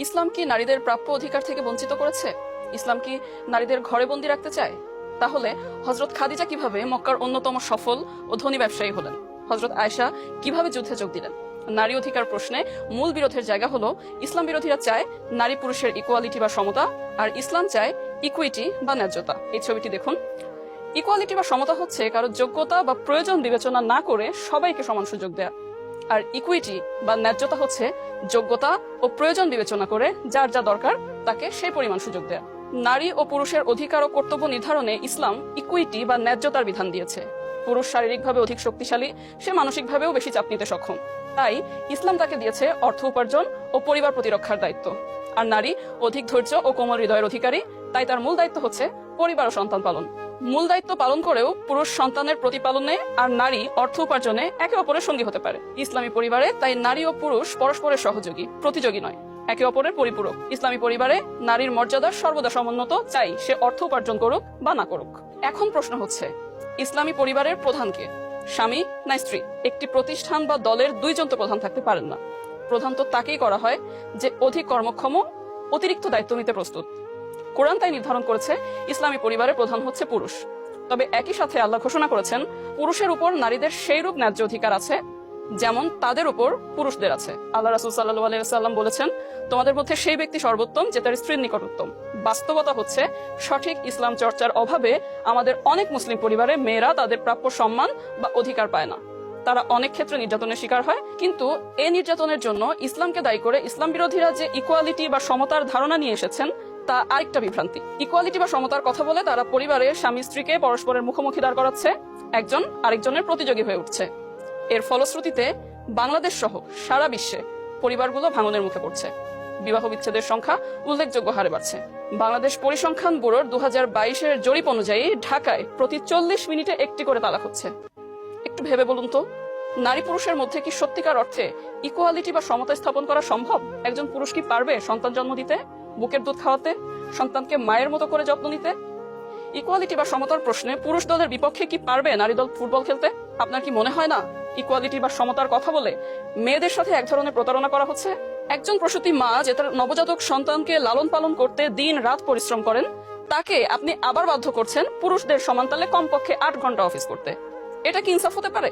ইসলাম কি নারীদের প্রাপ্য অধিকার থেকে বঞ্চিত করেছে? ইসলাম কি নারীদের ঘরে বন্দি রাখতে চায়? তাহলে হযরত খাদিজা কিভাবে মক্কার অন্যতম সফল ও ধনী ব্যবসায়ী হলেন? হযরত আয়েশা কিভাবে যুদ্ধে যোগ দিলেন? নারী অধিকার প্রশ্নে মূল বিরোধের জায়গা হলো ইসলাম বিরোধীরা চায় নারী পুরুষের ইকুয়ালিটি বা সমতা, আর ইসলাম চায় ইকুইটি বা ন্যায্যতা। এই ছবিটি দেখুন। ইকুয়ালিটি বা সমতা হচ্ছে কারো যোগ্যতা বা প্রয়োজন বিবেচনা না করে সবাইকে সমান সুযোগ দেয়া, আর ইকুইটি বা ন্যায্যতা হচ্ছে যোগ্যতা ও প্রয়োজন বিবেচনা করে যার যা দরকার তাকে সেই পরিমাণ সুযোগ দেয়া। নারী ও পুরুষের অধিকার ও কর্তব্য নির্ধারণে ইসলাম ইকুইটি বা ন্যায্যতার বিধান দিয়েছে। পুরুষ শারীরিকভাবে অধিক শক্তিশালী, সে মানসিকভাবেও বেশি চাপ নিতে সক্ষম, তাই ইসলাম তাকে দিয়েছে অর্থ উপার্জন ও পরিবার প্রতিরক্ষার দায়িত্ব। আর নারী অধিক ধৈর্য ও কোমল হৃদয়ের অধিকারী, তাই তার মূল দায়িত্ব হচ্ছে পরিবার ও সন্তান পালন। মূল দায়িত্ব পালন করেও পুরুষ সন্তানের প্রতিপালনে আর নারী অর্থ উপার্জনে একে অপরের সঙ্গী হতে পারে। ইসলামী পরিবারে তাই নারী ও পুরুষ পরস্পরের সহযোগী, প্রতিযোগী নয়, একে অপরের পরিপূরক। ইসলামী পরিবারে নারীর মর্যাদা সর্বদা সমুন্নত, চাই সে অর্থ উপার্জন করুক বা না করুক। এখন প্রশ্ন হচ্ছে, ইসলামী পরিবারের প্রধান কে, স্বামী না স্ত্রী? একটি প্রতিষ্ঠান বা দলের দুইজন তো প্রধান থাকতে পারেন না। প্রধান তো তাকেই করা হয় যে অধিক কর্মক্ষম, অতিরিক্ত দায়িত্ব নিতে প্রস্তুত। কোরআন তাই নির্ধারণ করেছে ইসলামী পরিবারের প্রধান হচ্ছে পুরুষ। তবে একই সাথে আল্লাহ ঘোষণা করেছেন পুরুষের উপর নারীদের সেইরূপ ন্যায্য অধিকার আছে যেমন তাদের উপর পুরুষদের আছে। আল্লাহ রাসূল সাল্লাল্লাহু আলাইহি ওয়াসাল্লাম বলেছেন, তোমাদের মধ্যে সেই ব্যক্তি সর্বোত্তম যে তার স্ত্রীর নিকট উত্তম। বাস্তবতা হচ্ছে সঠিক ইসলাম চর্চার অভাবে আমাদের অনেক মুসলিম পরিবারে মেয়েরা তাদের প্রাপ্য সম্মান বা অধিকার পায় না। তারা অনেক ক্ষেত্রে নির্যাতনের শিকার হয়, কিন্তু এই নির্যাতনের জন্য ইসলামকে দায়ী করে ইসলাম বিরোধীরা যে ইকুয়ালিটি বা সমতার ধারণা নিয়ে এসেছেন তা আরেকটা বিভ্রান্তি। ইকুয়ালিটি বা সমতার কথা বলে তারা পরিবারে স্বামী স্ত্রীকে পরস্পরের মুখোমুখি দাঁড় করাচ্ছে, একজন আরেকজনের প্রতিযোগী হয়ে উঠছে। এর ফলশ্রুতিতে বাংলাদেশ সহ সারা বিশ্বে পরিবারগুলো ভাঙনের মুখে পড়ছে। বিবাহ বিচ্ছেদের সংখ্যা উল্লেখযোগ্য হারে বাড়ছে। বাংলাদেশ পরিসংখ্যান ব্যুরোর 2022-এর জরিপ অনুযায়ী ঢাকায় প্রতি 40 মিনিটে একটি করে তালাক হচ্ছে। একটু ভেবে বলুন তো, নারী পুরুষের মধ্যে কি সত্যিকার অর্থে ইকুয়ালিটি বা সমতা স্থাপন করা সম্ভব? একজন পুরুষ কি পারবে সন্তান জন্ম দিতে, বুকের দুধ খাওয়াতে, সন্তানকে মায়ের মতো করে যত্ন নিতে? ইকুয়ালিটি বা সমতার প্রশ্নে পুরুষ দলের বিপক্ষে কি পারবে নারী দল ফুটবল খেলতে? আপনার কি মনে হয় না ইকুয়ালিটি বা সমতার কথা বলে মেয়েদের সাথে এক ধরনের প্রতারণা করা হচ্ছে? একজন প্রসূতি মা যে তার নবজাতক সন্তানকে লালন পালন করতে দিন রাত পরিশ্রম করেন, তাকে আপনি আবার বাধ্য করছেন পুরুষদের সমান তালে কমপক্ষে 8 ঘন্টা অফিস করতে। এটা কি ইনসাফ হতে পারে?